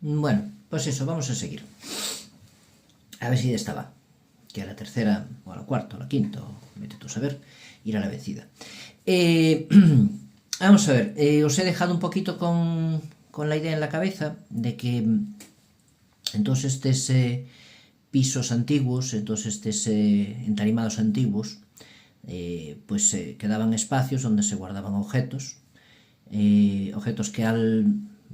Bueno, pues eso, vamos a seguir. A ver si ya estaba. Que a la tercera, o a la cuarta, o a la quinta, o vete tú a saber, irá la vencida. Vamos a ver, os he dejado un poquito con la idea en la cabeza de que en todos estos pisos antiguos, en todos estos entarimados antiguos, pues quedaban espacios donde se guardaban objetos, objetos que al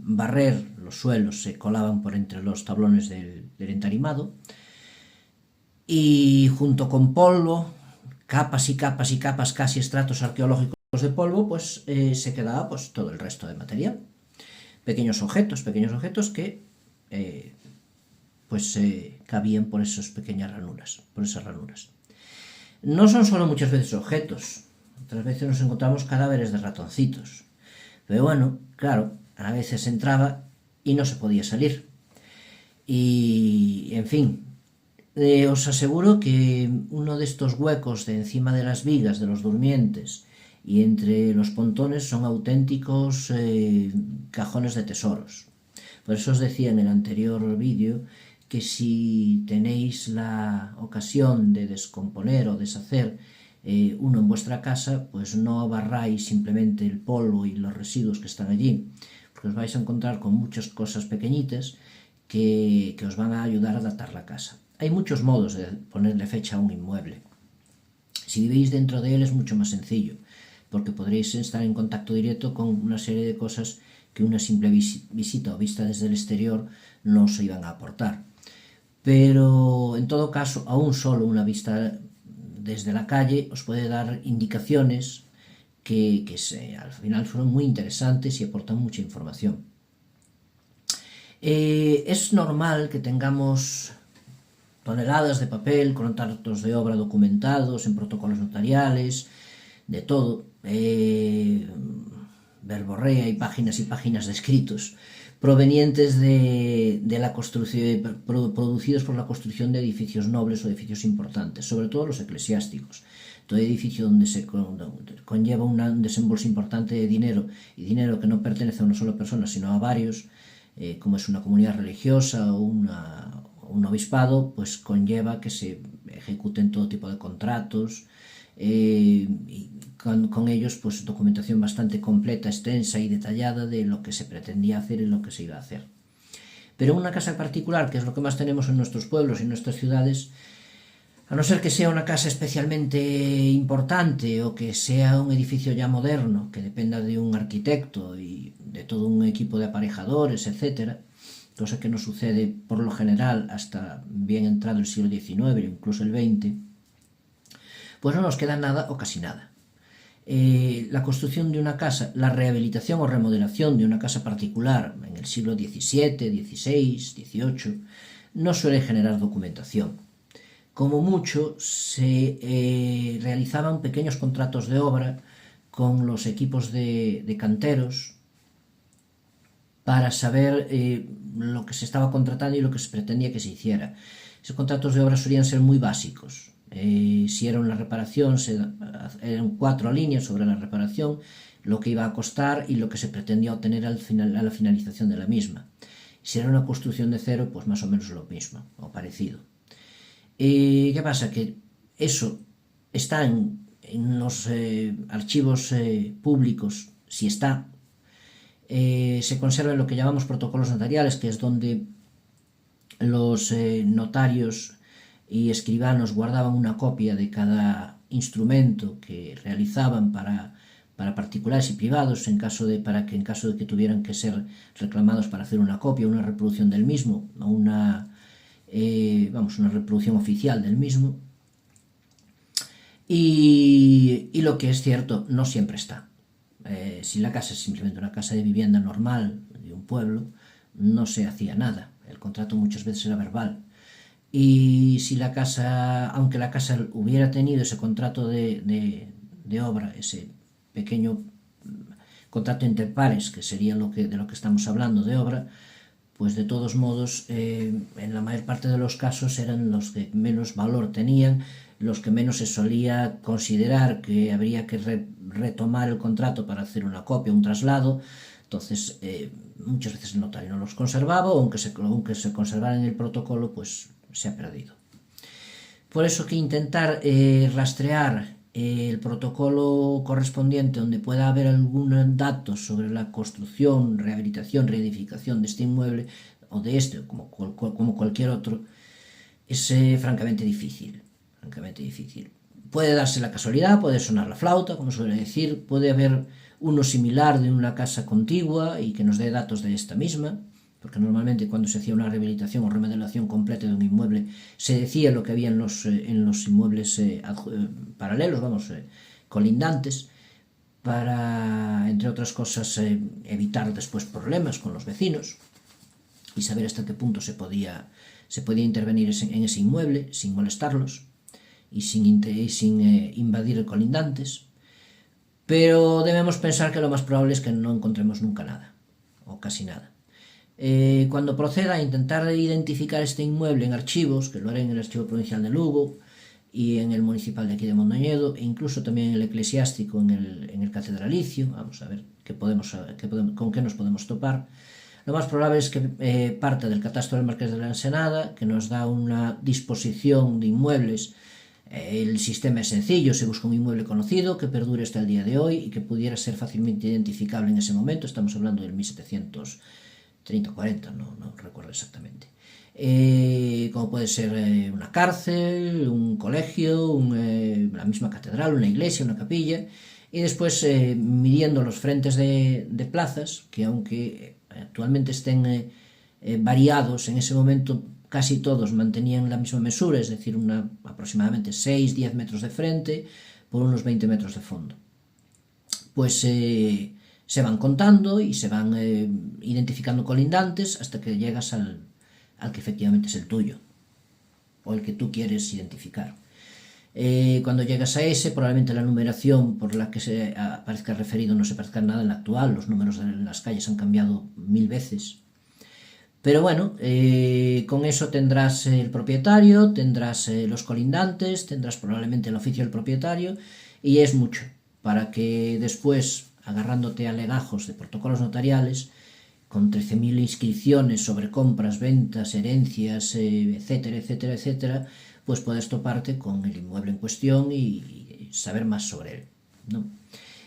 barrer los suelos se colaban por entre los tablones del entarimado, y junto con polvo, capas y capas y capas, casi estratos arqueológicos de polvo, pues se quedaba pues todo el resto de material. Pequeños objetos que pues cabían por esas pequeñas ranuras, por esas ranuras. No son solo muchas veces objetos, otras veces nos encontramos cadáveres de ratoncitos. Pero bueno, claro, a veces entraba y no se podía salir. Y, en fin, os aseguro que uno de estos huecos de encima de las vigas de los durmientes y entre los pontones son auténticos cajones de tesoros. Por eso os decía en el anterior vídeo que si tenéis la ocasión de descomponer o deshacer uno en vuestra casa, pues no barráis simplemente el polvo y los residuos que están allí, porque os vais a encontrar con muchas cosas pequeñitas que os van a ayudar a datar la casa. Hay muchos modos de ponerle fecha a un inmueble. Si vivís dentro de él es mucho más sencillo, porque podréis estar en contacto directo con una serie de cosas que una simple visita o vista desde el exterior no os iban a aportar. Pero en todo caso, aún solo una vista desde la calle os puede dar indicaciones que al final fueron muy interesantes y aportan mucha información. Es normal que tengamos toneladas de papel, contratos de obra documentados en protocolos notariales, de todo, verborrea y páginas de escritos provenientes de la construcción, producidos por la construcción de edificios nobles o edificios importantes, sobre todo los eclesiásticos. Todo edificio donde se conlleva un desembolso importante de dinero, y dinero que no pertenece a una sola persona, sino a varios, como es una comunidad religiosa o un obispado, pues conlleva que se ejecuten todo tipo de contratos, y con ellos pues documentación bastante completa, extensa y detallada de lo que se pretendía hacer y lo que se iba a hacer. Pero en una casa particular, que es lo que más tenemos en nuestros pueblos y en nuestras ciudades, a no ser que sea una casa especialmente importante o que sea un edificio ya moderno, que dependa de un arquitecto y de todo un equipo de aparejadores, etc., cosa que no sucede por lo general hasta bien entrado el siglo XIX e incluso el XX, pues no nos queda nada o casi nada. La construcción de una casa, la rehabilitación o remodelación de una casa particular en el siglo XVII, XVI, XVIII, no suele generar documentación. Como mucho, se realizaban pequeños contratos de obra con los equipos de canteros para saber lo que se estaba contratando y lo que se pretendía que se hiciera. Esos contratos de obra solían ser muy básicos. Si era una reparación, eran 4 líneas sobre la reparación, lo que iba a costar y lo que se pretendía obtener a la finalización de la misma. Si era una construcción de cero, pues más o menos lo mismo, o parecido. ¿Qué pasa? Que eso está en los archivos públicos, si está, se conserva en lo que llamamos protocolos notariales, que es donde los notarios y escribanos guardaban una copia de cada instrumento que realizaban para particulares y privados, para que en caso de que tuvieran que ser reclamados para hacer una copia, una reproducción del mismo, una reproducción oficial del mismo. Y lo que es cierto, no siempre está. Si la casa es simplemente una casa de vivienda normal de un pueblo, no se hacía nada. El contrato muchas veces era verbal. Y si la casa, aunque la casa hubiera tenido ese contrato de obra, ese pequeño contrato entre pares, que sería de lo que estamos hablando de obra, pues de todos modos, en la mayor parte de los casos eran los que menos valor tenían, los que menos se solía considerar que habría que retomar el contrato para hacer una copia, un traslado, Entonces, muchas veces el notario no los conservaba, o aunque se conservara en el protocolo, pues se ha perdido. Por eso que intentar rastrear el protocolo correspondiente donde pueda haber algún dato sobre la construcción, rehabilitación, reedificación de este inmueble o de este, como cualquier otro, es francamente difícil. Puede darse la casualidad, puede sonar la flauta, como suele decir, puede haber uno similar de una casa contigua y que nos dé datos de esta misma, porque normalmente cuando se hacía una rehabilitación o remodelación completa de un inmueble se decía lo que había en los inmuebles paralelos, colindantes, para, entre otras cosas, evitar después problemas con los vecinos y saber hasta qué punto se podía intervenir en ese inmueble sin molestarlos y sin invadir colindantes. Pero debemos pensar que lo más probable es que no encontremos nunca nada, o casi nada. Cuando proceda a intentar identificar este inmueble en archivos, que lo haré en el Archivo Provincial de Lugo y en el Municipal de aquí de Mondoñedo, e incluso también en el Eclesiástico, en el Catedralicio, vamos a ver con qué nos podemos topar. Lo más probable es que parta del Catastro del Marqués de la Ensenada, que nos da una disposición de inmuebles. El sistema es sencillo, se busca un inmueble conocido que perdure hasta el día de hoy y que pudiera ser fácilmente identificable en ese momento. Estamos hablando del 1730 o 40, no recuerdo exactamente. Como puede ser una cárcel, un colegio, la misma catedral, una iglesia, una capilla, y después midiendo los frentes de plazas, que aunque actualmente estén variados, en ese momento casi todos mantenían la misma mesura, es decir, aproximadamente 6-10 metros de frente por unos 20 metros de fondo. Pues se van contando y se van identificando colindantes hasta que llegas al que efectivamente es el tuyo, o el que tú quieres identificar. Cuando llegas a ese, probablemente la numeración por la que se aparezca referido no se parezca en nada en la actual, los números de las calles han cambiado 1000 veces. Pero bueno, con eso tendrás el propietario, tendrás los colindantes, tendrás probablemente el oficio del propietario, y es mucho para que después, agarrándote a legajos de protocolos notariales, con 13.000 inscripciones sobre compras, ventas, herencias, etcétera, pues puedes toparte con el inmueble en cuestión y saber más sobre él, ¿no?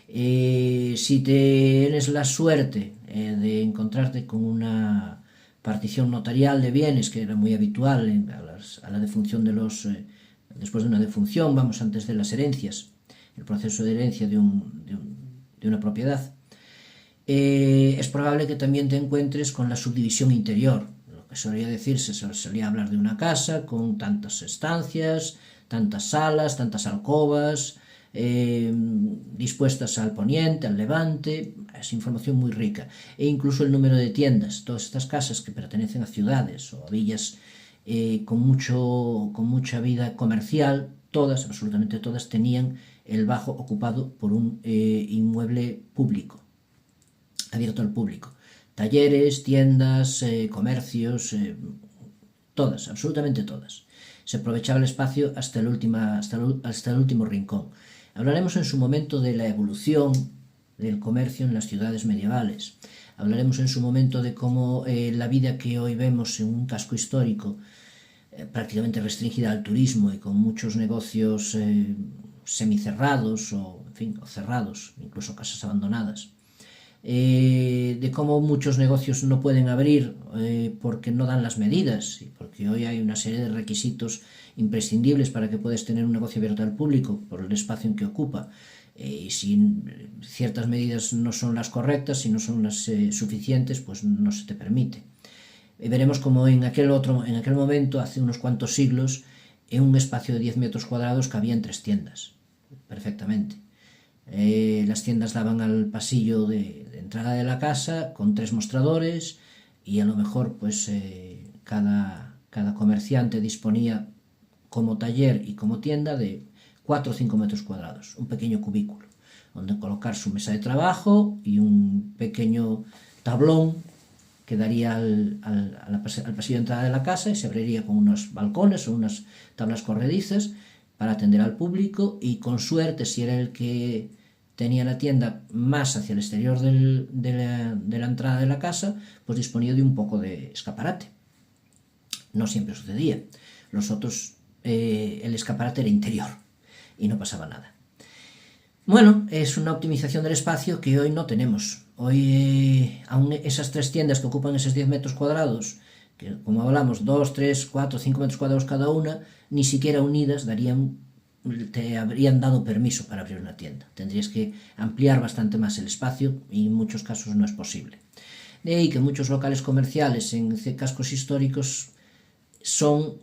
Si tienes la suerte de encontrarte con una partición notarial de bienes, que era muy habitual a la defunción después de una defunción, antes de las herencias, el proceso de herencia de una propiedad, es probable que también te encuentres con la subdivisión interior. Lo que solía hablar de una casa con tantas estancias, tantas salas, tantas alcobas, dispuestas al poniente, al levante. Es información muy rica. E incluso el número de tiendas. Todas estas casas que pertenecen a ciudades o a villas con mucha vida comercial, absolutamente todas, tenían el bajo ocupado por un inmueble público, abierto al público. Talleres, tiendas, comercios, todas, absolutamente todas. Se aprovechaba el espacio hasta el último rincón. Hablaremos en su momento de la evolución del comercio en las ciudades medievales. Hablaremos en su momento de cómo la vida que hoy vemos en un casco histórico, prácticamente restringida al turismo y con muchos negocios semicerrados o cerrados, incluso casas abandonadas, de cómo muchos negocios no pueden abrir porque no dan las medidas y porque hoy hay una serie de requisitos imprescindibles para que puedas tener un negocio abierto al público por el espacio en que ocupa, y si ciertas medidas no son las correctas, si no son las suficientes, pues no se te permite. Veremos cómo en aquel momento, hace unos cuantos siglos, en un espacio de 10 metros cuadrados cabían 3 tiendas, perfectamente. Las tiendas daban al pasillo de entrada de la casa con 3 mostradores y a lo mejor pues cada comerciante disponía como taller y como tienda de 4 o 5 metros cuadrados, un pequeño cubículo donde colocar su mesa de trabajo y un pequeño tablón que daría al pasillo de entrada de la casa y se abriría con unos balcones o unas tablas corredizas para atender al público, y con suerte, si era el que tenía la tienda más hacia el exterior de la entrada de la casa, pues disponía de un poco de escaparate. No siempre sucedía. Los otros, el escaparate era interior y no pasaba nada. Bueno, es una optimización del espacio que hoy no tenemos. Hoy, aún esas 3 tiendas que ocupan esos 10 metros cuadrados, que como hablamos, 2, 3, 4, 5 metros cuadrados cada una, ni siquiera unidas te habrían dado permiso para abrir una tienda. Tendrías que ampliar bastante más el espacio y en muchos casos no es posible. De ahí que muchos locales comerciales en cascos históricos son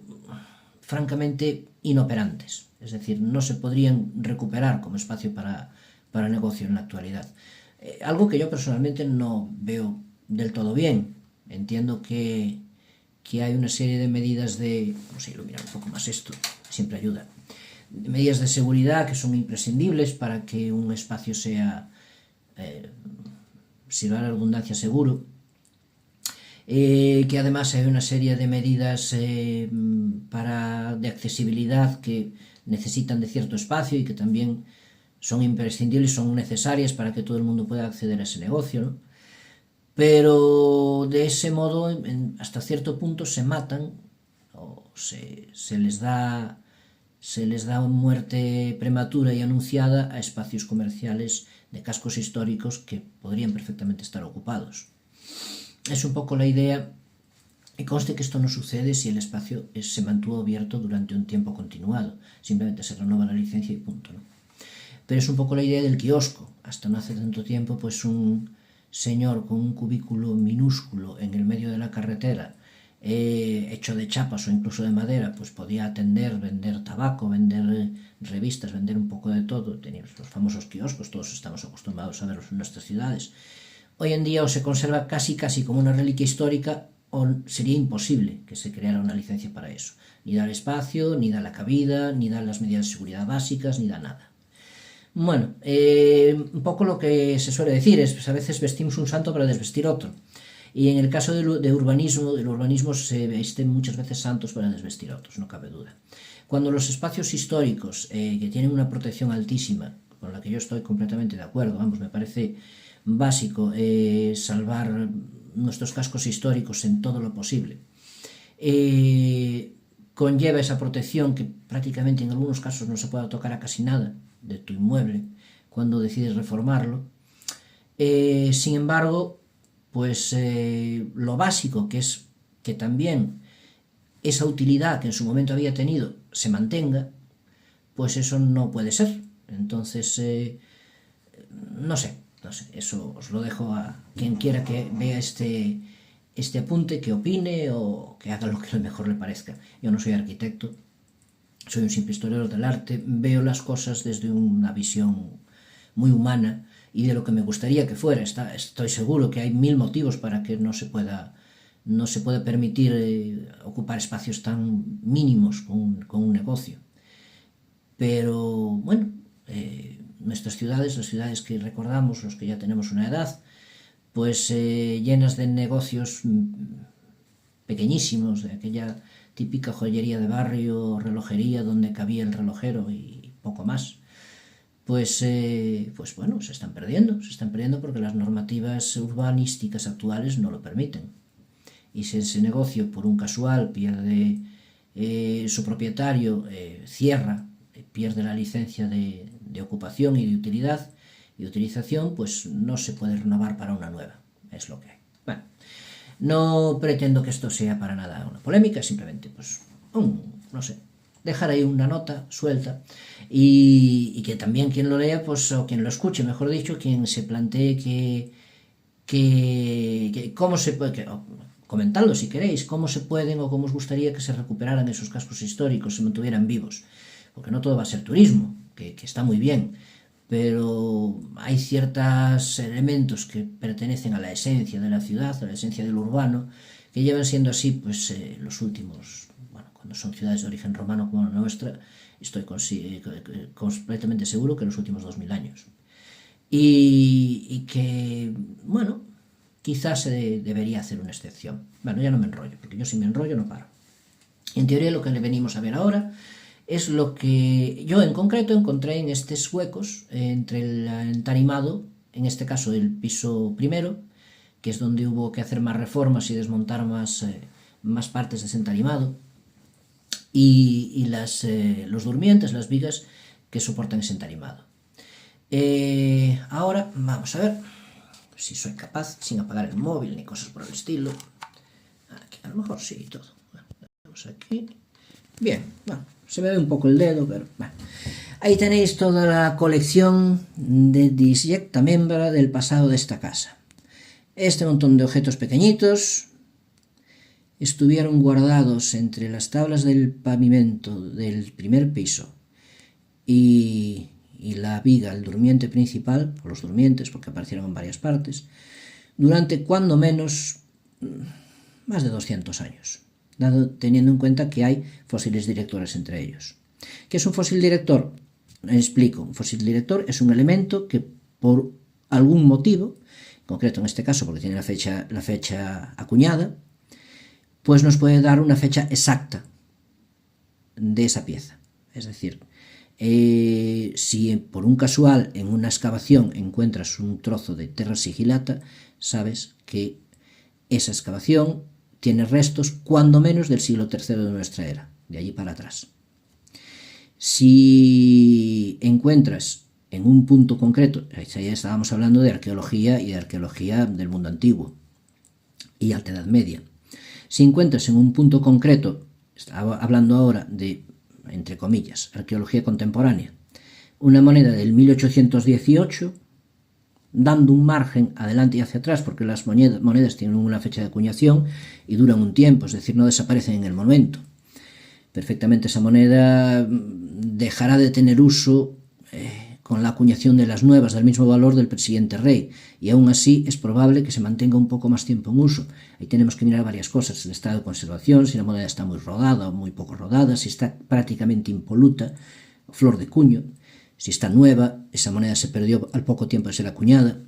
francamente inoperantes, es decir, no se podrían recuperar como espacio para negocio en la actualidad. Algo que yo personalmente no veo del todo bien. Entiendo que hay una serie de medidas vamos a iluminar un poco más esto, siempre ayuda, medidas de seguridad que son imprescindibles para que un espacio sea, si va a la redundancia, seguro, que además hay una serie de medidas de accesibilidad que necesitan de cierto espacio y que también son imprescindibles, son necesarias para que todo el mundo pueda acceder a ese negocio, ¿no? Pero de ese modo, hasta cierto punto, se matan o se les da muerte prematura y anunciada a espacios comerciales de cascos históricos que podrían perfectamente estar ocupados. Es un poco la idea, y conste que esto no sucede si el espacio se mantuvo abierto durante un tiempo continuado, simplemente se renueva la licencia y punto, ¿no? Pero es un poco la idea del kiosco. Hasta no hace tanto tiempo, pues un señor con un cubículo minúsculo en el medio de la carretera, hecho de chapas o incluso de madera, pues podía atender, vender tabaco, vender revistas, vender un poco de todo. Teníamos los famosos kioscos, todos estamos acostumbrados a verlos en nuestras ciudades. Hoy en día o se conserva casi como una reliquia histórica o sería imposible que se creara una licencia para eso. Ni da el espacio, ni da la cabida, ni da las medidas de seguridad básicas, ni da nada. Bueno, un poco lo que se suele decir es que a veces vestimos un santo para desvestir otro. Y en el caso del urbanismo se visten muchas veces santos para desvestir a otros, no cabe duda. Cuando los espacios históricos, que tienen una protección altísima, con la que yo estoy completamente de acuerdo, vamos, me parece básico salvar nuestros cascos históricos en todo lo posible, conlleva esa protección que prácticamente en algunos casos no se puede tocar a casi nada de tu inmueble cuando decides reformarlo. Sin embargo, pues lo básico, que es que también esa utilidad que en su momento había tenido se mantenga, pues eso no puede ser. Entonces, no sé, eso os lo dejo a quien quiera que vea este apunte, que opine o que haga lo que mejor le parezca. Yo no soy arquitecto, soy un simple historiador del arte, veo las cosas desde una visión muy humana y de lo que me gustaría que fuera. Estoy seguro que hay 1000 motivos para que no se pueda permitir ocupar espacios tan mínimos con un negocio. Pero bueno, nuestras ciudades, las ciudades que recordamos, los que ya tenemos una edad, pues llenas de negocios pequeñísimos, de aquella típica joyería de barrio, relojería donde cabía el relojero y poco más, pues bueno, se están perdiendo porque las normativas urbanísticas actuales no lo permiten. Y si ese negocio por un casual pierde su propietario, cierra, pierde la licencia de ocupación y de utilidad y utilización, pues no se puede renovar para una nueva, es lo que hay. Bueno, no pretendo que esto sea para nada una polémica, simplemente pues no sé, dejar ahí una nota suelta y que también quien lo lea, pues, o quien lo escuche, mejor dicho, quien se plantee que cómo se puede, comentadlo si queréis, cómo se pueden o cómo os gustaría que se recuperaran esos cascos históricos, se mantuvieran vivos, porque no todo va a ser turismo, que está muy bien, pero hay ciertos elementos que pertenecen a la esencia de la ciudad, a la esencia del urbano, que llevan siendo así pues los últimos, bueno, cuando son ciudades de origen romano como la nuestra, estoy completamente seguro que los últimos 2000 años. Y que, bueno, quizás se debería hacer una excepción. Bueno, ya no me enrollo, porque yo si me enrollo no paro. En teoría lo que le venimos a ver ahora es lo que yo en concreto encontré en estos huecos entre el entarimado, en este caso el piso primero, que es donde hubo que hacer más reformas y desmontar más partes de ese entarimado, y los durmientes, las vigas que soportan ese entarimado. Ahora vamos a ver si soy capaz, sin apagar el móvil ni cosas por el estilo. Aquí a lo mejor sí y todo. Bueno, vamos aquí. Bien, bueno, se me ve un poco el dedo, pero bueno. Ahí tenéis toda la colección de disjecta membra del pasado de esta casa. Este montón de objetos pequeñitos estuvieron guardados entre las tablas del pavimento del primer piso y la viga, el durmiente principal, o los durmientes, porque aparecieron en varias partes, durante cuando menos más de 200 años, teniendo en cuenta que hay fósiles directores entre ellos. ¿Qué es un fósil director? Explico. Un fósil director es un elemento que por algún motivo, en concreto en este caso porque tiene la fecha acuñada, pues nos puede dar una fecha exacta de esa pieza. Es decir, si por un casual en una excavación encuentras un trozo de terra sigillata, sabes que esa excavación tiene restos cuando menos del siglo III de nuestra era, de allí para atrás. Si encuentras en un punto concreto, ya estábamos hablando de arqueología y de arqueología del mundo antiguo y alta edad media, si encuentras en un punto concreto, estaba hablando ahora de, entre comillas, arqueología contemporánea, una moneda del 1818, dando un margen adelante y hacia atrás, porque las monedas tienen una fecha de acuñación y duran un tiempo, es decir, no desaparecen en el momento. Perfectamente esa moneda dejará de tener uso con la acuñación de las nuevas del mismo valor del siguiente rey, y aún así es probable que se mantenga un poco más tiempo en uso. Ahí tenemos que mirar varias cosas: el estado de conservación, si la moneda está muy rodada o muy poco rodada, si está prácticamente impoluta, flor de cuño, si está nueva, esa moneda se perdió al poco tiempo de ser acuñada.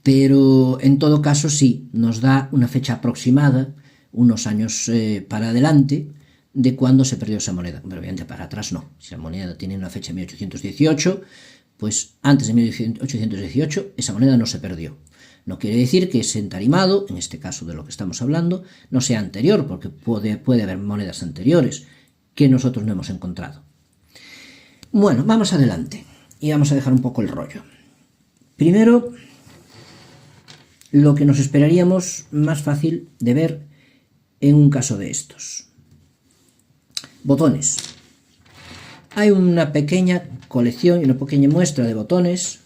Pero en todo caso sí, nos da una fecha aproximada, unos años para adelante, de cuándo se perdió esa moneda. Pero obviamente para atrás no. Si la moneda tiene una fecha de 1818, pues antes de 1818 esa moneda no se perdió. No quiere decir que ese entarimado, en este caso de lo que estamos hablando, no sea anterior, porque puede haber monedas anteriores que nosotros no hemos encontrado. Bueno, vamos adelante y vamos a dejar un poco el rollo. Primero, lo que nos esperaríamos más fácil de ver en un caso de estos. Botones. Hay una pequeña colección y una pequeña muestra de botones,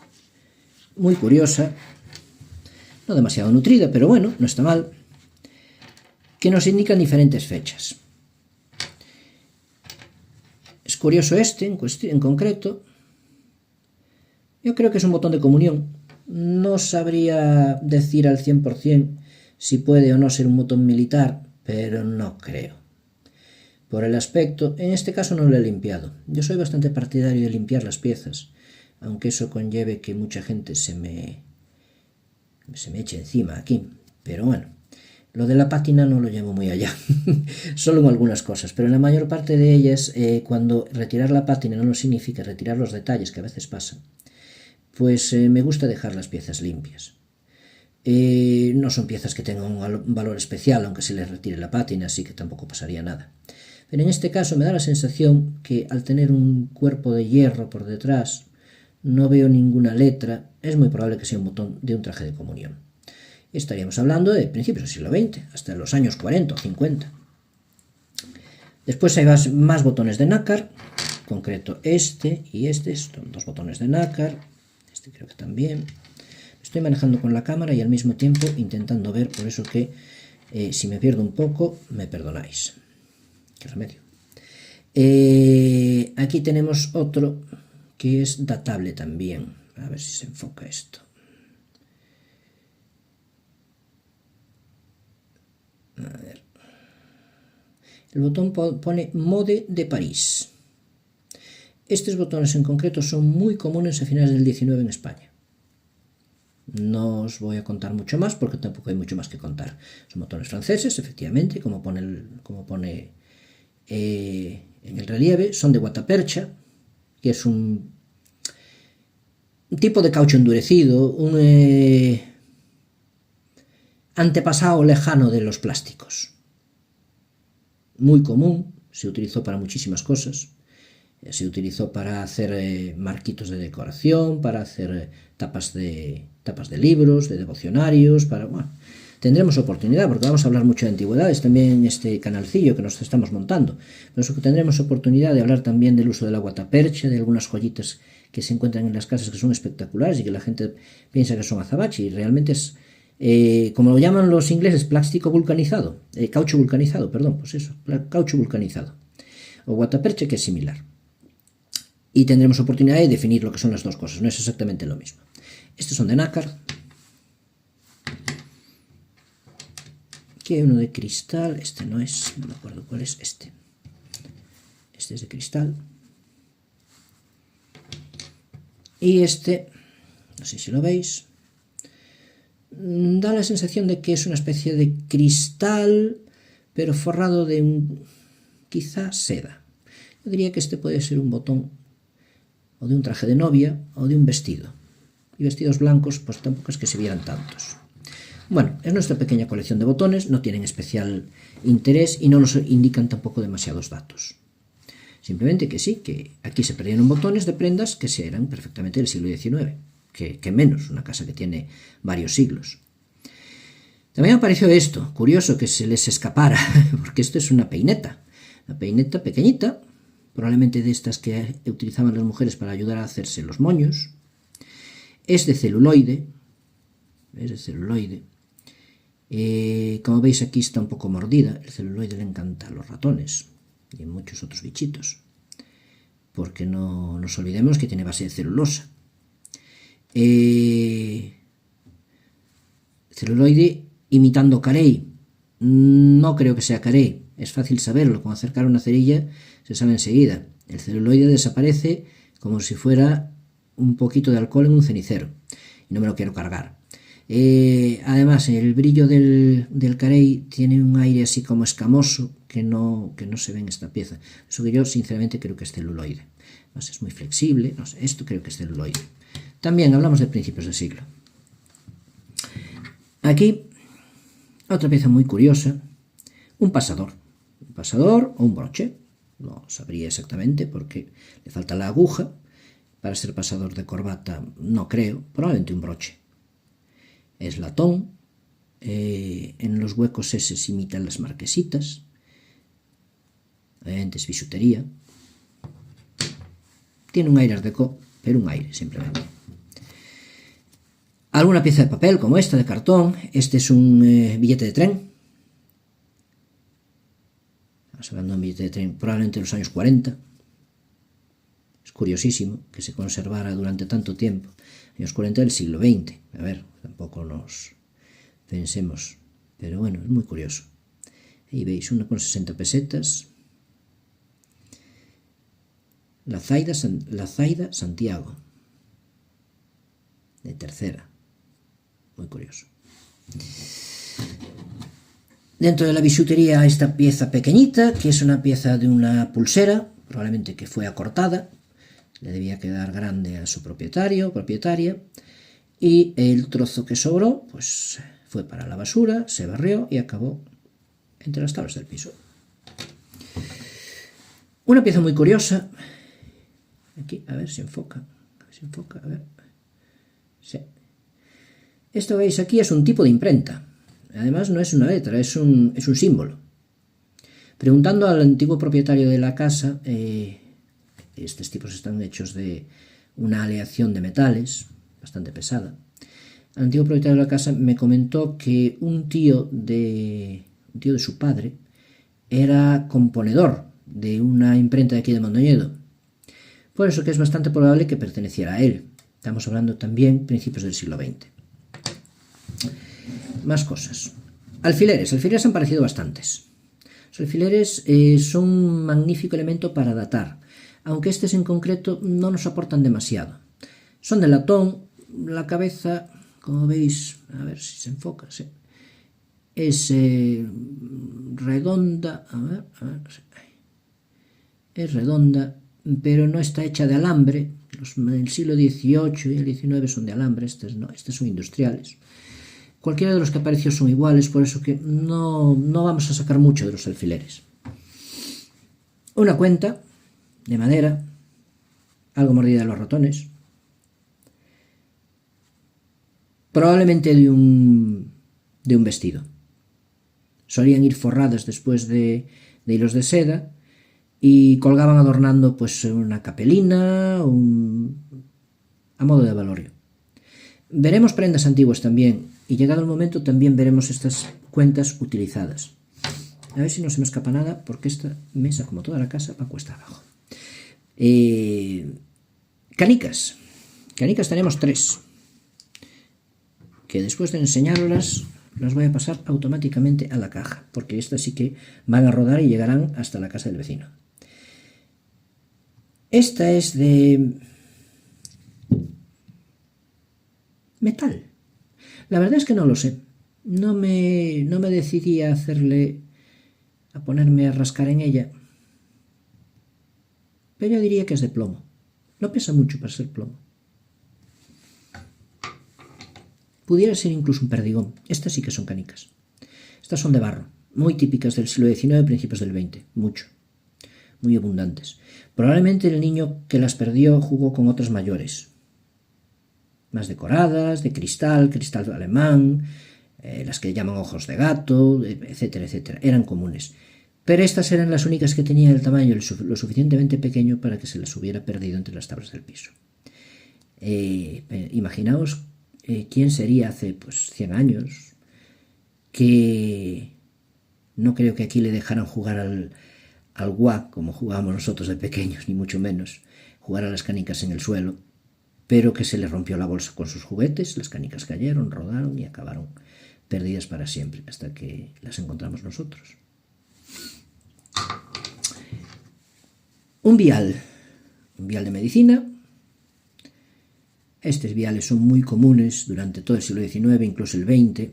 muy curiosa, no demasiado nutrida, pero bueno, no está mal, que nos indican diferentes fechas. Es curioso este en concreto. Yo creo que es un botón de comunión. No sabría decir al 100% si puede o no ser un botón militar, pero no creo. Por el aspecto, en este caso no lo he limpiado. Yo soy bastante partidario de limpiar las piezas, aunque eso conlleve que mucha gente se me eche encima aquí. Pero bueno, lo de la pátina no lo llevo muy allá, solo en algunas cosas, pero en la mayor parte de ellas, cuando retirar la pátina no significa retirar los detalles, que a veces pasan, pues me gusta dejar las piezas limpias. No son piezas que tengan un valor especial, aunque se les retire la pátina, así que tampoco pasaría nada. Pero en este caso me da la sensación que al tener un cuerpo de hierro por detrás, no veo ninguna letra, es muy probable que sea un botón de un traje de comunión. Estaríamos hablando de principios del siglo XX, hasta los años 40 o 50. Después hay más botones de nácar, en concreto este y este, son dos botones de nácar, este creo que también. Estoy manejando con la cámara y al mismo tiempo intentando ver, por eso que si me pierdo un poco, me perdonáis. Qué remedio. Aquí tenemos otro que es datable también. A ver si se enfoca esto. A ver. El botón pone Mode de París. Estos botones en concreto son muy comunes a finales del 19 en España. No os voy a contar mucho más porque tampoco hay mucho más que contar. Son botones franceses, efectivamente, como pone en el relieve son de guatapercha, que es un tipo de caucho endurecido, un antepasado lejano de los plásticos. Muy común, se utilizó para muchísimas cosas. Se utilizó para hacer marquitos de decoración, para hacer tapas de libros, de devocionarios, bueno, tendremos oportunidad, porque vamos a hablar mucho de antigüedades también en este canalcillo que nos estamos montando, pero tendremos oportunidad de hablar también del uso de la guatapercha, de algunas joyitas que se encuentran en las casas que son espectaculares y que la gente piensa que son azabache, y realmente es, como lo llaman los ingleses, plástico vulcanizado, caucho vulcanizado, perdón, pues eso, caucho vulcanizado, o guatapercha, que es similar. Y tendremos oportunidad de definir lo que son las dos cosas, no es exactamente lo mismo. Estos son de nácar. Aquí hay uno de cristal, este no es, no me acuerdo cuál es este. Este es de cristal. Y este, no sé si lo veis, da la sensación de que es una especie de cristal, pero forrado de quizá seda. Yo diría que este puede ser un botón o de un traje de novia o de un vestido. Y vestidos blancos, pues tampoco es que se vieran tantos. Bueno, es nuestra pequeña colección de botones, no tienen especial interés y no nos indican tampoco demasiados datos. Simplemente que sí, que aquí se perdieron botones de prendas que eran perfectamente del siglo XIX, que menos, una casa que tiene varios siglos. También me pareció esto, curioso que se les escapara, porque esto es una peineta pequeñita, probablemente de estas que utilizaban las mujeres para ayudar a hacerse los moños. Es de celuloide, como veis aquí está un poco mordida, el celuloide le encanta a los ratones y a muchos otros bichitos, porque no nos olvidemos que tiene base de celulosa. Celuloide imitando carey, no creo que sea carey, es fácil saberlo, con acercar una cerilla se sabe enseguida. El celuloide desaparece como si fuera un poquito de alcohol en un cenicero, y no me lo quiero cargar. Además, el brillo del carey tiene un aire así como escamoso que no se ve en esta pieza. Eso que yo sinceramente creo que es celuloide. Además, es muy flexible, no sé, esto creo que es celuloide. También hablamos de principios de siglo. Aquí, otra pieza muy curiosa, un pasador o un broche. No sabría exactamente porque le falta la aguja. Para ser pasador de corbata no creo, probablemente un broche. Es latón, en los huecos ese se imitan las marquesitas, obviamente es bisutería. Tiene un aire art déco, pero un aire simplemente. Alguna pieza de papel como esta, de cartón. Este es un billete de tren. Estamos hablando de un billete de tren probablemente de los años 40. Es curiosísimo que se conservara durante tanto tiempo. Años 40 del siglo XX. A ver, tampoco nos pensemos. Pero bueno, es muy curioso. Ahí veis una con 60 pesetas. La Zaida Santiago. De tercera. Muy curioso. Dentro de la bisutería esta pieza pequeñita, que es una pieza de una pulsera, probablemente que fue acortada, le debía quedar grande a su propietaria, y el trozo que sobró pues fue para la basura, se barrió y acabó entre las tablas del piso. Una pieza muy curiosa, aquí, a ver si enfoca, a ver, sí. Esto veis aquí es un tipo de imprenta, además no es una letra, es un símbolo. Preguntando al antiguo propietario de la casa, estos tipos están hechos de una aleación de metales, bastante pesada. El antiguo propietario de la casa me comentó que un tío de su padre era componedor de una imprenta de aquí de Mondoñedo. Por eso que es bastante probable que perteneciera a él. Estamos hablando también principios del siglo XX. Más cosas. Alfileres han parecido bastantes. Los alfileres son un magnífico elemento para datar, aunque estos en concreto no nos aportan demasiado. Son de latón, la cabeza, como veis, a ver si se enfoca, sí, es redonda, a ver, es redonda, pero no está hecha de alambre. El siglo XVIII y el XIX son de alambre, estos no, estos son industriales. Cualquiera de los que apareció son iguales, por eso que no vamos a sacar mucho de los alfileres. Una cuenta de madera, algo mordida de los ratones, probablemente de un vestido. Solían ir forradas después de hilos de seda y colgaban adornando pues una capelina a modo de velorio. Veremos prendas antiguas también, y llegado el momento también veremos estas cuentas utilizadas. A ver si no se me escapa nada, porque esta mesa, como toda la casa, va cuesta abajo. Canicas. Canicas tenemos 3, que después de enseñarlas las voy a pasar automáticamente a la caja, porque estas sí que van a rodar y llegarán hasta la casa del vecino. Esta es de metal. La verdad es que no lo sé. No me decidí a ponerme a rascar en ella. Pero yo diría que es de plomo. No pesa mucho para ser plomo. Pudiera ser incluso un perdigón. Estas sí que son canicas. Estas son de barro, muy típicas del siglo XIX, principios del XX. Mucho. Muy abundantes. Probablemente el niño que las perdió jugó con otras mayores, más decoradas, de cristal alemán, las que llaman ojos de gato, etcétera, etcétera. Eran comunes. Pero estas eran las únicas que tenían el tamaño lo suficientemente pequeño para que se les hubiera perdido entre las tablas del piso. Imaginaos quién sería hace pues 100 años que no creo que aquí le dejaran jugar al guá como jugábamos nosotros de pequeños, ni mucho menos, jugar a las canicas en el suelo, pero que se le rompió la bolsa con sus juguetes, las canicas cayeron, rodaron y acabaron perdidas para siempre, hasta que las encontramos nosotros. Un vial de medicina. Estos viales son muy comunes durante todo el siglo XIX, incluso el XX.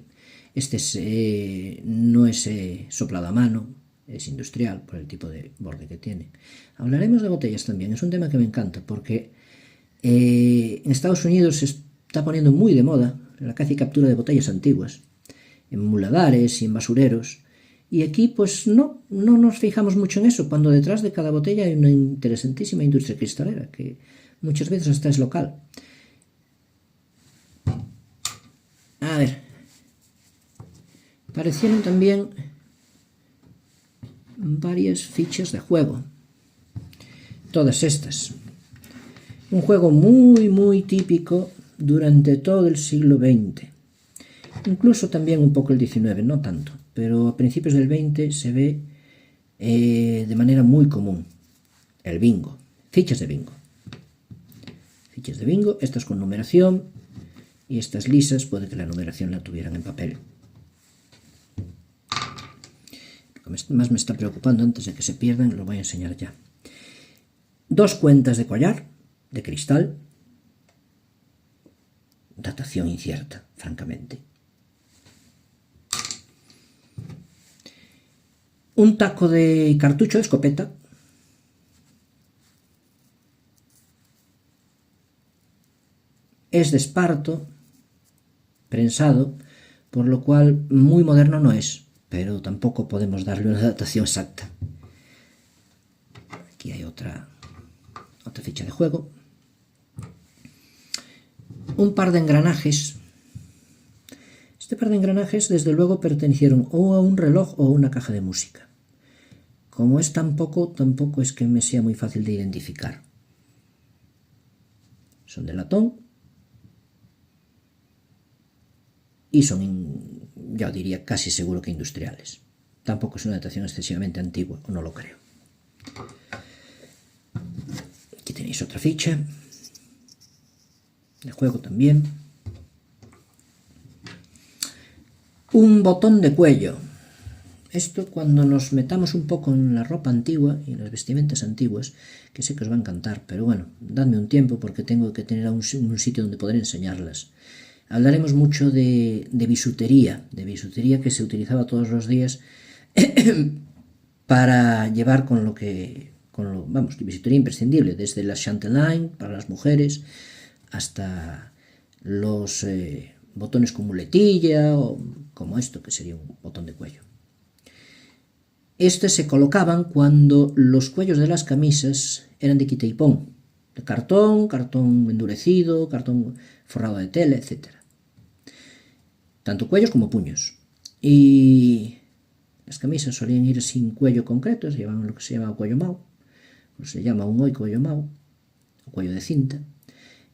Este no es soplado a mano, es industrial por el tipo de borde que tiene. Hablaremos de botellas también, es un tema que me encanta porque en Estados Unidos se está poniendo muy de moda la caza y captura de botellas antiguas, en muladares y en basureros. Y aquí pues no nos fijamos mucho en eso, cuando detrás de cada botella hay una interesantísima industria cristalera, que muchas veces hasta es local. A ver, aparecieron también varias fichas de juego. Todas estas. Un juego muy, muy típico durante todo el siglo XX. Incluso también un poco el XIX, no tanto, pero a principios del XX se ve de manera muy común. El bingo. Fichas de bingo. Fichas de bingo, estas con numeración y estas lisas, puede que la numeración la tuvieran en papel. Lo que más me está preocupando antes de que se pierdan, lo voy a enseñar ya. 2 cuentas de collar, de cristal. Datación incierta, francamente. Un taco de cartucho de escopeta. Es de esparto, prensado, por lo cual muy moderno no es, pero tampoco podemos darle una datación exacta. Aquí hay otra ficha de juego. Un par de engranajes. Este par de engranajes desde luego pertenecieron o a un reloj o a una caja de música. Como es tan poco, tampoco es que me sea muy fácil de identificar. Son de latón y son, ya diría, casi seguro que industriales. Tampoco es una datación excesivamente antigua, o no lo creo. Aquí tenéis otra ficha de juego también. Un botón de cuello. Esto cuando nos metamos un poco en la ropa antigua y en las vestimentas antiguas, que sé que os va a encantar, pero bueno, dadme un tiempo porque tengo que tener un sitio donde poder enseñarlas. Hablaremos mucho de bisutería que se utilizaba todos los días para llevar con lo que vamos, bisutería imprescindible, desde la chantelaine para las mujeres hasta los botones con muletilla o como esto, que sería un botón de cuello. Estos se colocaban cuando los cuellos de las camisas eran de quita y pon, de cartón, cartón endurecido, cartón forrado de tela, etc. Tanto cuellos como puños. Y las camisas solían ir sin cuello concreto, se llevaban lo que se llama cuello mau, o se llama un hoy cuello mau, o cuello de cinta,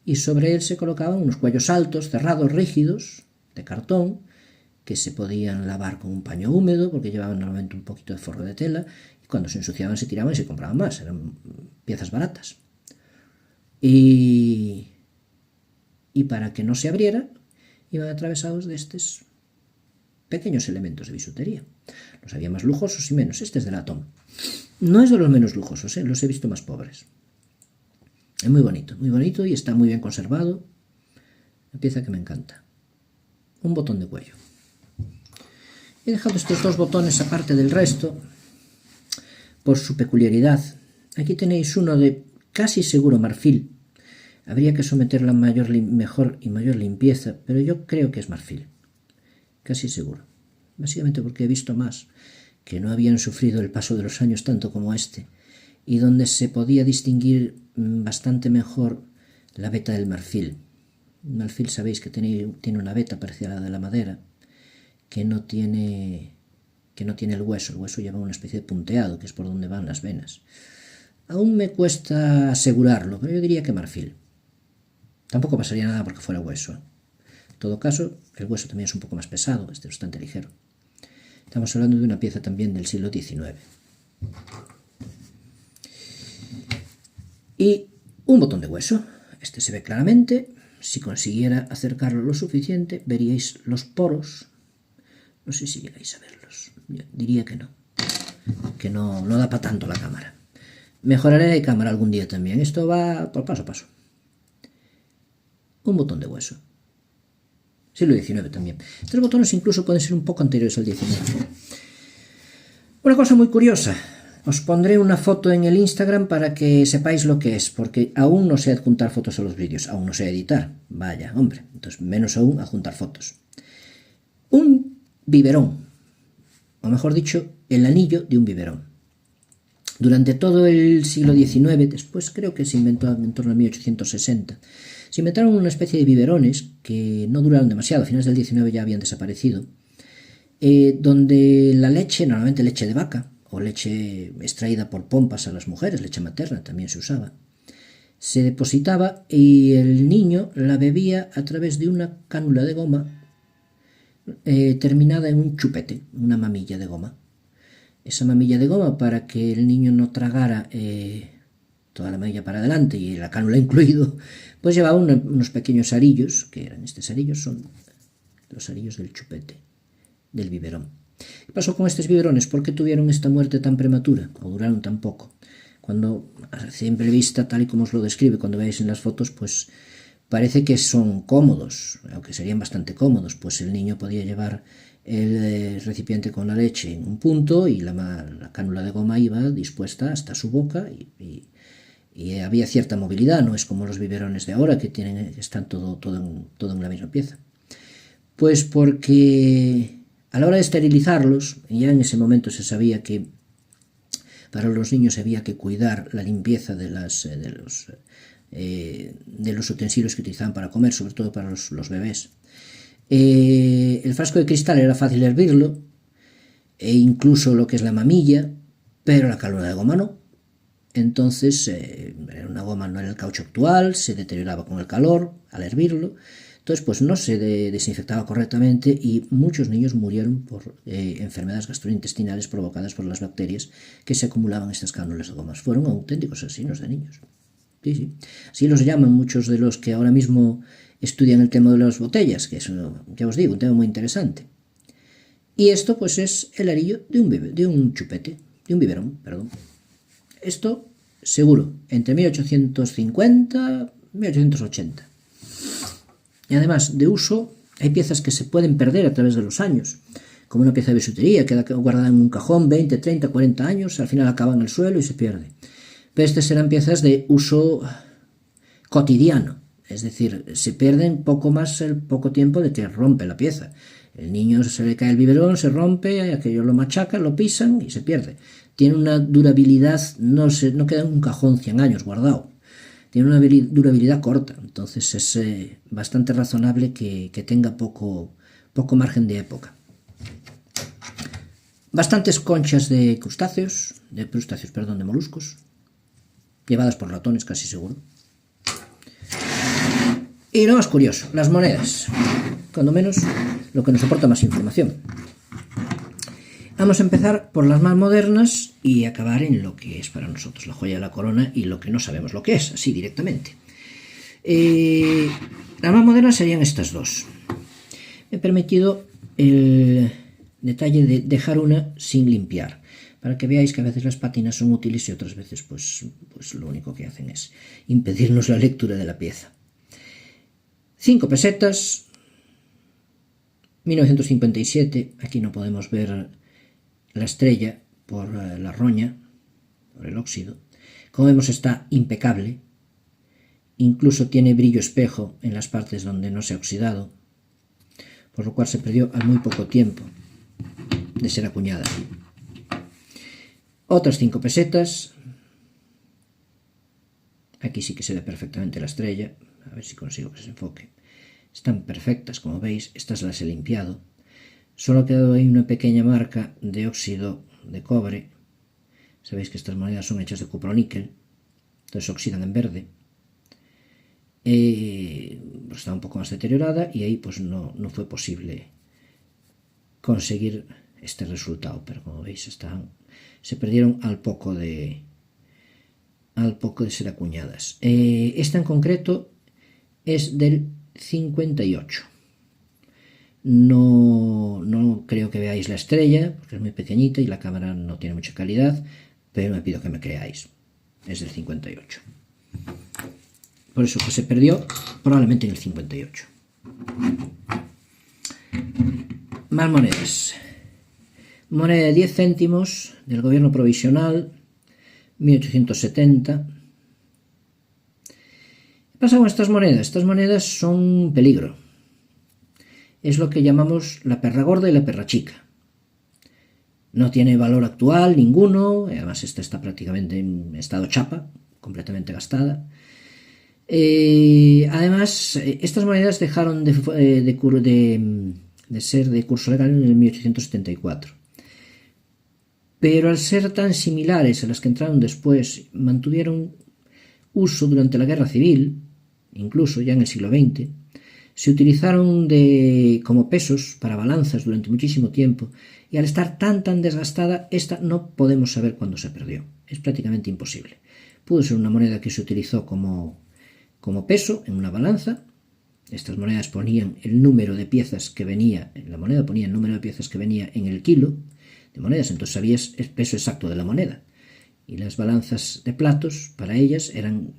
y sobre él se colocaban unos cuellos altos, cerrados, rígidos, de cartón, que se podían lavar con un paño húmedo, porque llevaban normalmente un poquito de forro de tela, y cuando se ensuciaban se tiraban y se compraban más, eran piezas baratas. Y para que no se abriera, iban atravesados de estos pequeños elementos de bisutería. Los había más lujosos y menos. Este es de latón. No es de los menos lujosos, los he visto más pobres. Es muy bonito y está muy bien conservado. Una pieza que me encanta. Un botón de cuello. He dejado estos dos botones aparte del resto por su peculiaridad. Aquí tenéis uno de casi seguro marfil. Habría que someterla a mejor y mayor limpieza, pero yo creo que es marfil. Casi seguro. Básicamente porque he visto más que no habían sufrido el paso de los años tanto como este, y donde se podía distinguir bastante mejor la veta del marfil. El marfil sabéis que tiene una veta parecida a la de la madera, que no tiene el hueso lleva una especie de punteado, que es por donde van las venas. Aún me cuesta asegurarlo, pero yo diría que marfil. Tampoco pasaría nada porque fuera hueso. En todo caso, el hueso también es un poco más pesado, este es bastante ligero. Estamos hablando de una pieza también del siglo XIX. Y un botón de hueso. Este se ve claramente. Si consiguiera acercarlo lo suficiente, veríais los poros. No sé si llegáis a verlos. Yo diría que no. Que no da para tanto la cámara. Mejoraré de cámara algún día también. Esto va por paso a paso. Un botón de hueso. Siglo XIX también. Estos botones incluso pueden ser un poco anteriores al XIX. Una cosa muy curiosa. Os pondré una foto en el Instagram para que sepáis lo que es, porque aún no sé adjuntar fotos a los vídeos, aún no sé editar. Vaya, hombre, entonces menos aún adjuntar fotos. Un biberón, o mejor dicho, el anillo de un biberón. Durante todo el siglo XIX, después creo que se inventó en torno a 1860, se inventaron una especie de biberones que no duraron demasiado, a finales del XIX ya habían desaparecido, donde la leche, normalmente leche de vaca, o leche extraída por pompas a las mujeres, leche materna también se usaba, se depositaba y el niño la bebía a través de una cánula de goma terminada en un chupete, una mamilla de goma. Esa mamilla de goma, para que el niño no tragara toda la mamilla para adelante y la cánula incluido, pues llevaba unos pequeños arillos, que eran estos arillos, son los arillos del chupete, del biberón. ¿Qué pasó con estos biberones? ¿Por qué tuvieron esta muerte tan prematura? ¿O duraron tan poco? Cuando, a simple vista, tal y como os lo describe, cuando veáis en las fotos, pues parece que son cómodos, aunque serían bastante cómodos, pues el niño podía llevar el recipiente con la leche en un punto y la cánula de goma iba dispuesta hasta su boca y había cierta movilidad, no es como los biberones de ahora que están todo en la misma pieza. Pues porque a la hora de esterilizarlos, ya en ese momento se sabía que para los niños había que cuidar la limpieza de los utensilios que utilizaban para comer, sobre todo para los bebés. El frasco de cristal era fácil hervirlo, e incluso lo que es la mamilla, pero la cánula de goma no. Entonces, era una goma, no era el caucho actual, se deterioraba con el calor al hervirlo. Entonces, pues no se desinfectaba correctamente y muchos niños murieron por enfermedades gastrointestinales provocadas por las bacterias que se acumulaban en estas cánulas de gomas. Fueron auténticos asesinos de niños. Sí, sí. Así los llaman muchos de los que ahora mismo estudian el tema de las botellas, que es, ya os digo, un tema muy interesante. Y esto, pues, es el arillo de un chupete, de un biberón, perdón. Esto, seguro, entre 1850 y 1880. Y además, de uso, hay piezas que se pueden perder a través de los años, como una pieza de bisutería, queda guardada en un cajón 20, 30, 40 años, al final acaba en el suelo y se pierde. pero estas eran piezas de uso cotidiano, es decir, se pierden poco más el poco tiempo de que rompe la pieza. El niño se le cae el biberón, se rompe, aquello lo machacan, lo pisan y se pierde. Tiene una durabilidad, no queda en un cajón 100 años guardado. Tiene una durabilidad corta, entonces es bastante razonable que tenga poco margen de época. Bastantes conchas de de moluscos, llevadas por ratones casi seguro. Y lo más curioso, las monedas, cuando menos lo que nos aporta más información. Vamos a empezar por las más modernas y acabar en lo que es para nosotros la joya de la corona y lo que no sabemos lo que es, así directamente. Las más modernas serían estas dos. Me he permitido el detalle de dejar una sin limpiar, para que veáis que a veces las pátinas son útiles y otras veces pues lo único que hacen es impedirnos la lectura de la pieza. 5 pesetas, 1957, aquí no podemos ver la estrella por la roña, por el óxido. Como vemos está impecable, incluso tiene brillo espejo en las partes donde no se ha oxidado, por lo cual se perdió al muy poco tiempo de ser acuñada. Otras 5 pesetas, aquí sí que se ve perfectamente la estrella, a ver si consigo que se enfoque. Están perfectas, como veis, estas las he limpiado. Solo ha quedado ahí una pequeña marca de óxido de cobre. Sabéis que estas monedas son hechas de cuproníquel, entonces oxidan en verde. Pues está un poco más deteriorada y ahí pues no fue posible conseguir este resultado, pero como veis se perdieron al poco de ser acuñadas. Esta en concreto es del 58. No creo que veáis la estrella porque es muy pequeñita y la cámara no tiene mucha calidad, pero me pido que me creáis, es del 58. Por eso que se perdió probablemente en el 58. Más monedas. Moneda de 10 céntimos del gobierno provisional, 1870. ¿Qué pasa con estas monedas? Estas monedas son un peligro. Es lo que llamamos la perra gorda y la perra chica. No tiene valor actual ninguno, además esta está prácticamente en estado chapa, completamente gastada. Además, estas monedas dejaron de ser de curso legal en el 1874. Pero al ser tan similares a las que entraron después, mantuvieron uso durante la Guerra Civil, incluso ya en el siglo XX, se utilizaron como pesos para balanzas durante muchísimo tiempo y al estar tan desgastada, esta no podemos saber cuándo se perdió. Es prácticamente imposible. Pudo ser una moneda que se utilizó como peso en una balanza. Estas monedas ponían el número de piezas que venía, la moneda ponía el número de piezas que venía en el kilo de monedas, entonces sabías el peso exacto de la moneda. Y las balanzas de platos, para ellas, eran,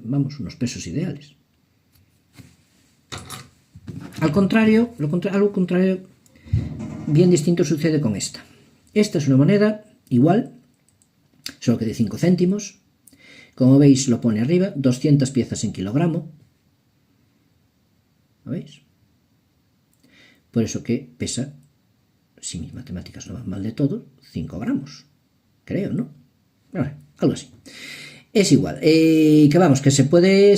unos pesos ideales. Algo contrario, bien distinto sucede con esta. Esta es una moneda igual, solo que de 5 céntimos. Como veis, lo pone arriba, 200 piezas en kilogramo. ¿Lo veis? Por eso que pesa, si mis matemáticas no van mal de todo, 5 gramos. Creo, ¿no? Bueno, algo así. Es igual. Que se puede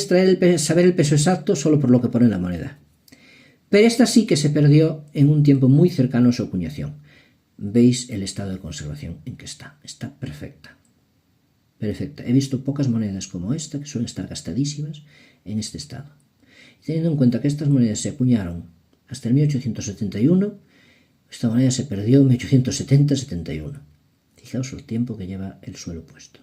saber el peso exacto solo por lo que pone en la moneda. Pero esta sí que se perdió en un tiempo muy cercano a su acuñación. Veis el estado de conservación en que está. Está perfecta. Perfecta. He visto pocas monedas como esta, que suelen estar gastadísimas, en este estado. Y teniendo en cuenta que estas monedas se acuñaron hasta el 1871, esta moneda se perdió en 1870-71. Fijaos el tiempo que lleva el suelo puesto.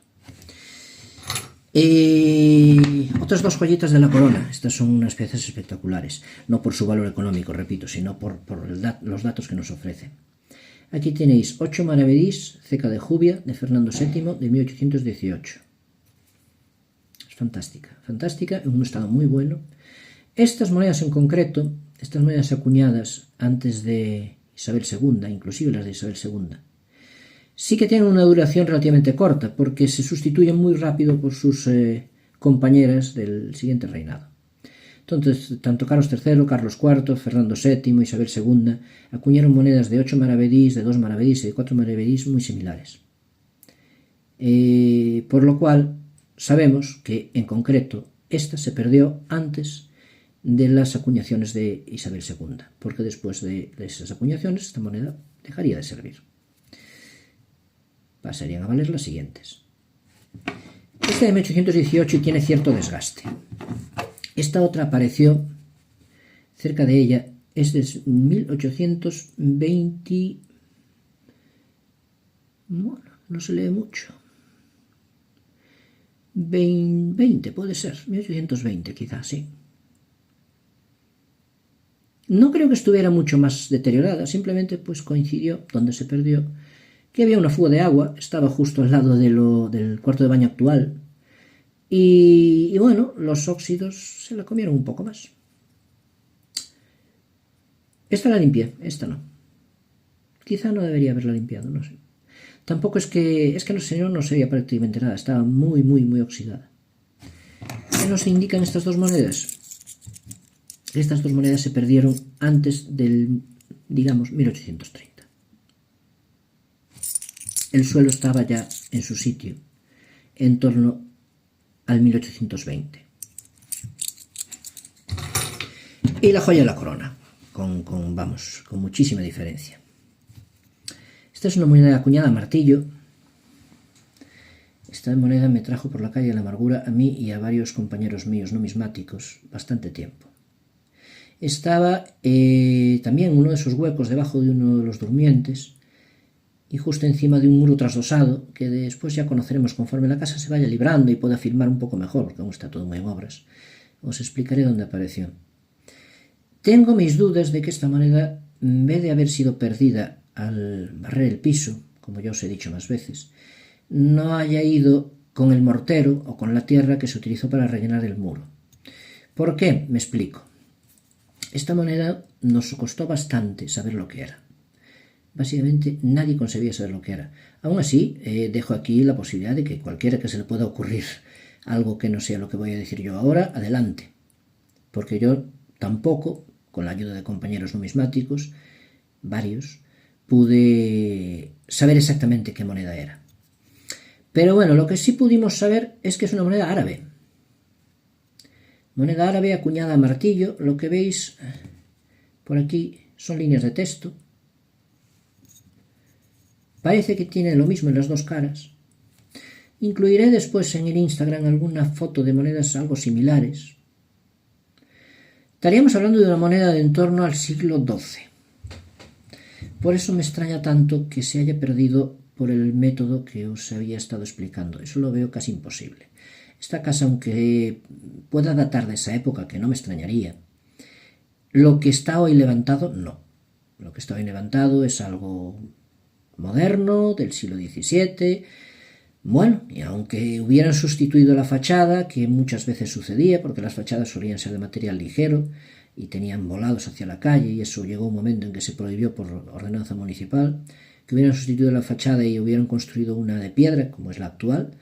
Otras dos joyitas de la corona. Estas son unas piezas espectaculares, no por su valor económico, repito, sino por los datos que nos ofrecen. Aquí tenéis 8 maravedís, ceca de Jubia, de Fernando VII, de 1818. Es fantástica, en un estado muy bueno. Estas monedas en concreto, estas monedas acuñadas antes de Isabel II, inclusive las de Isabel II, Sí que tienen una duración relativamente corta, porque se sustituyen muy rápido por sus compañeras del siguiente reinado. Entonces, tanto Carlos III, Carlos IV, Fernando VII, Isabel II acuñaron monedas de 8 maravedís, de 2 maravedís y de 4 maravedís muy similares. Por lo cual, sabemos que, en concreto, esta se perdió antes de las acuñaciones de Isabel II, porque después de esas acuñaciones esta moneda dejaría de servir. Pasarían a valer las siguientes. Esta de 1818 tiene cierto desgaste. Esta otra apareció cerca de ella, es de 1820, bueno, no se lee mucho, 20 puede ser, 1820 quizás, sí. No creo que estuviera mucho más deteriorada, simplemente pues coincidió donde se perdió, que había una fuga de agua, estaba justo al lado del cuarto de baño actual, y bueno, los óxidos se la comieron un poco más. Esta la limpié, esta no. Quizá no debería haberla limpiado, no sé. Tampoco es que no sé, no se veía prácticamente nada, estaba muy oxidada. ¿Qué nos indican estas dos monedas? Estas dos monedas se perdieron antes del, digamos, 1830. El suelo estaba ya en su sitio, en torno al 1820. Y la joya de la corona, con muchísima diferencia. Esta es una moneda acuñada a martillo. Esta moneda me trajo por la calle de la amargura a mí y a varios compañeros míos numismáticos bastante tiempo. Estaba también en uno de esos huecos debajo de uno de los durmientes y justo encima de un muro trasdosado que después ya conoceremos conforme la casa se vaya librando y pueda filmar un poco mejor, porque aún está todo muy en obras. Os explicaré dónde apareció. Tengo mis dudas de que esta moneda, en vez de haber sido perdida al barrer el piso, como ya os he dicho más veces, no haya ido con el mortero o con la tierra que se utilizó para rellenar el muro. ¿Por qué? Me explico. Esta moneda nos costó bastante saber lo que era. Básicamente nadie concebía saber lo que era. Aún así, dejo aquí la posibilidad de que cualquiera que se le pueda ocurrir algo que no sea lo que voy a decir yo ahora, adelante. Porque yo tampoco, con la ayuda de compañeros numismáticos, varios, pude saber exactamente qué moneda era. Pero bueno, lo que sí pudimos saber es que es una moneda árabe. Moneda árabe acuñada a martillo. Lo que veis por aquí son líneas de texto. Parece que tiene lo mismo en las dos caras. Incluiré después en el Instagram alguna foto de monedas algo similares. Estaríamos hablando de una moneda de en torno al siglo XII. Por eso me extraña tanto que se haya perdido por el método que os había estado explicando. Eso lo veo casi imposible. Esta casa, aunque pueda datar de esa época, que no me extrañaría, lo que está hoy levantado, no. Lo que está hoy levantado es algo moderno, del siglo XVII. Bueno, y aunque hubieran sustituido la fachada, que muchas veces sucedía, porque las fachadas solían ser de material ligero y tenían volados hacia la calle, y eso llegó un momento en que se prohibió por ordenanza municipal, que hubieran sustituido la fachada y hubieran construido una de piedra, como es la actual.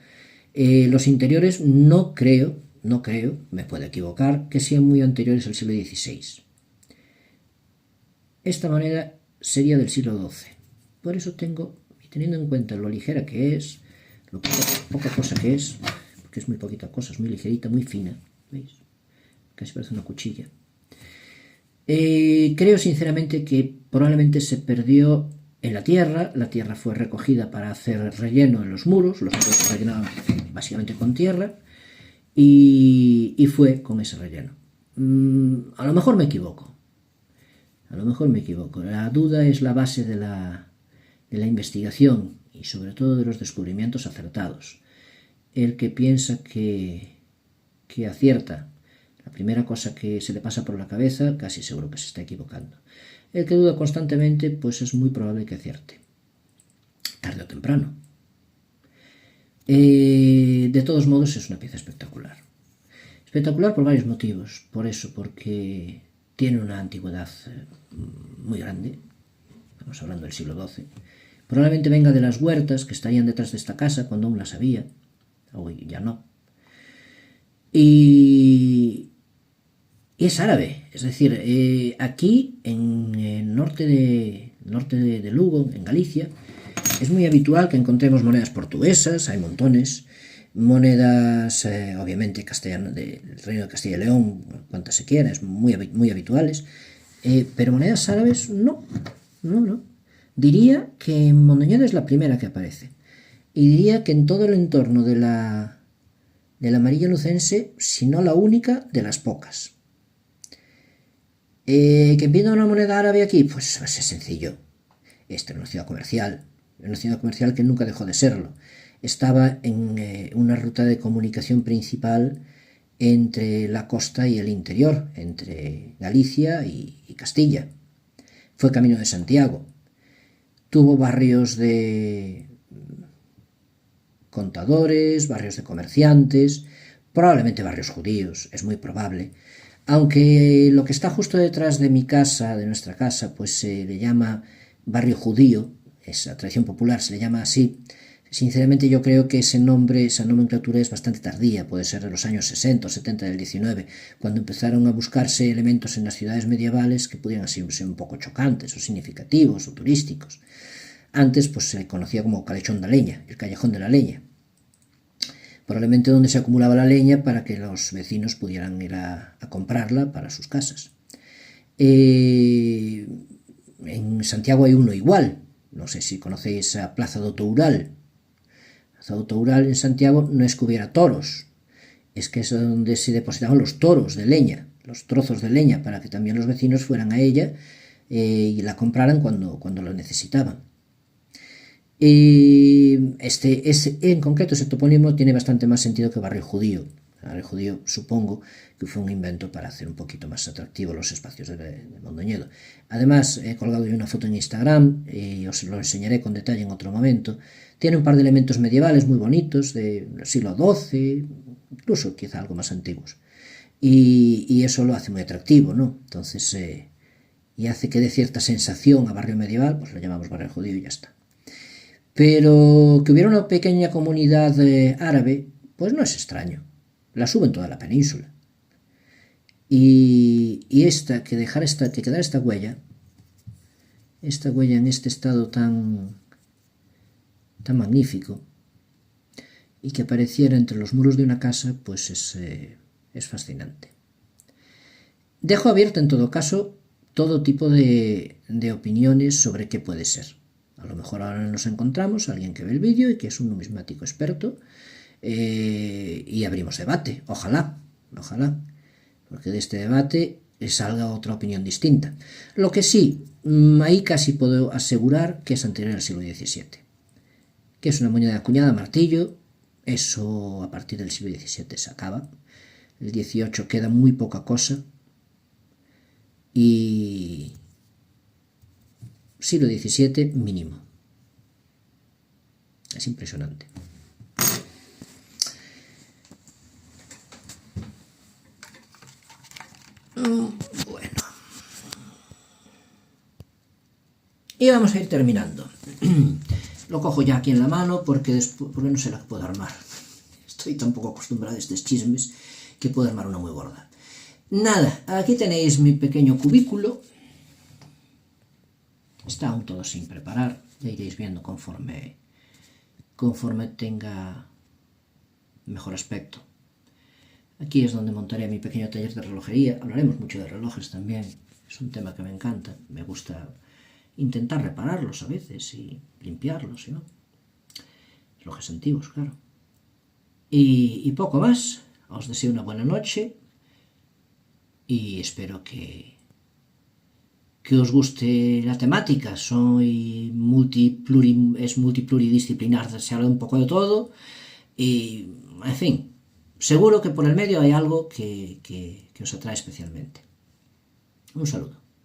Los interiores no creo, me puedo equivocar, que sean muy anteriores al siglo XVI. Esta moneda sería del siglo XII. Por eso tengo, y teniendo en cuenta lo ligera que es, lo poca cosa que es, porque es muy poquita cosa, es muy ligerita, muy fina, ¿veis? Casi parece una cuchilla. Creo sinceramente que probablemente se perdió en la tierra fue recogida para hacer relleno en los muros se rellenaban básicamente con tierra, y fue con ese relleno. A lo mejor me equivoco. La duda es la base de la investigación y sobre todo de los descubrimientos acertados. El que piensa que acierta la primera cosa que se le pasa por la cabeza, casi seguro que se está equivocando. El que duda constantemente, pues es muy probable que acierte, tarde o temprano. De todos modos, es una pieza espectacular. Espectacular por varios motivos. Por eso, porque tiene una antigüedad muy grande. Estamos hablando del siglo XII. Probablemente venga de las huertas que estarían detrás de esta casa cuando aún las había. Hoy ya no. Y es árabe, es decir, aquí en el norte de Lugo, en Galicia, es muy habitual que encontremos monedas portuguesas, hay montones, monedas obviamente castellanas del Reino de Castilla y León, cuantas se quiera, es muy habituales, pero monedas árabes no. Diría que en Mondoñedo es la primera que aparece, y diría que en todo el entorno de la amarilla lucense, si no la única, de las pocas. ¿Que pinta una moneda árabe aquí? Pues es sencillo. Esta es una ciudad comercial que nunca dejó de serlo. Estaba en una ruta de comunicación principal entre la costa y el interior, entre Galicia y Castilla. Fue camino de Santiago. Tuvo barrios de contadores, barrios de comerciantes, probablemente barrios judíos, es muy probable. Aunque lo que está justo detrás de mi casa, de nuestra casa, pues se le llama barrio judío, esa tradición popular se le llama así. Sinceramente yo creo que ese nombre, esa nomenclatura es bastante tardía, puede ser de los años 60 o 70 del 19, cuando empezaron a buscarse elementos en las ciudades medievales que pudieran ser un poco chocantes o significativos o turísticos. Antes pues se conocía como Calechón de Leña, el callejón de la leña. Probablemente donde se acumulaba la leña para que los vecinos pudieran ir a comprarla para sus casas. En Santiago hay uno igual, no sé si conocéis a Plaza do Toural. Plaza do Toural en Santiago no es que hubiera toros, es que es donde se depositaban los toros de leña, los trozos de leña, para que también los vecinos fueran a ella y la compraran cuando lo necesitaban. En concreto ese topónimo tiene bastante más sentido que barrio judío. Barrio judío supongo que fue un invento para hacer un poquito más atractivo los espacios de Mondoñedo. Además he colgado una foto en Instagram y os lo enseñaré con detalle en otro momento. Tiene un par de elementos medievales muy bonitos del siglo XII, incluso quizá algo más antiguos, y eso lo hace muy atractivo, ¿no? Entonces y hace que dé cierta sensación a barrio medieval, pues lo llamamos barrio judío y ya está. Pero que hubiera una pequeña comunidad árabe, pues no es extraño. La subo en toda la península. Y que quedara esta huella en este estado tan magnífico, y que apareciera entre los muros de una casa, pues es fascinante. Dejo abierta en todo caso todo tipo de opiniones sobre qué puede ser. A lo mejor ahora nos encontramos alguien que ve el vídeo y que es un numismático experto y abrimos debate, ojalá, porque de este debate salga otra opinión distinta. Lo que sí, ahí casi puedo asegurar que es anterior al siglo XVII, que es una moneda acuñada a martillo. Eso a partir del siglo XVII se acaba, el XVIII queda muy poca cosa, y siglo XVII mínimo. Es impresionante. Bueno. Y vamos a ir terminando. Lo cojo ya aquí en la mano porque no sé la que puedo armar. Estoy tan poco acostumbrado a estos chismes que puedo armar una muy gorda. Nada, aquí tenéis mi pequeño cubículo. Está aún todo sin preparar, ya iréis viendo conforme tenga mejor aspecto. Aquí es donde montaré mi pequeño taller de relojería. Hablaremos mucho de relojes también, es un tema que me encanta. Me gusta intentar repararlos a veces y limpiarlos, ¿no? Relojes antiguos, claro. Y poco más. Os deseo una buena noche y espero que os guste la temática. Es multipluridisciplinar, se habla un poco de todo y, en fin, seguro que por el medio hay algo que os atrae especialmente. Un saludo.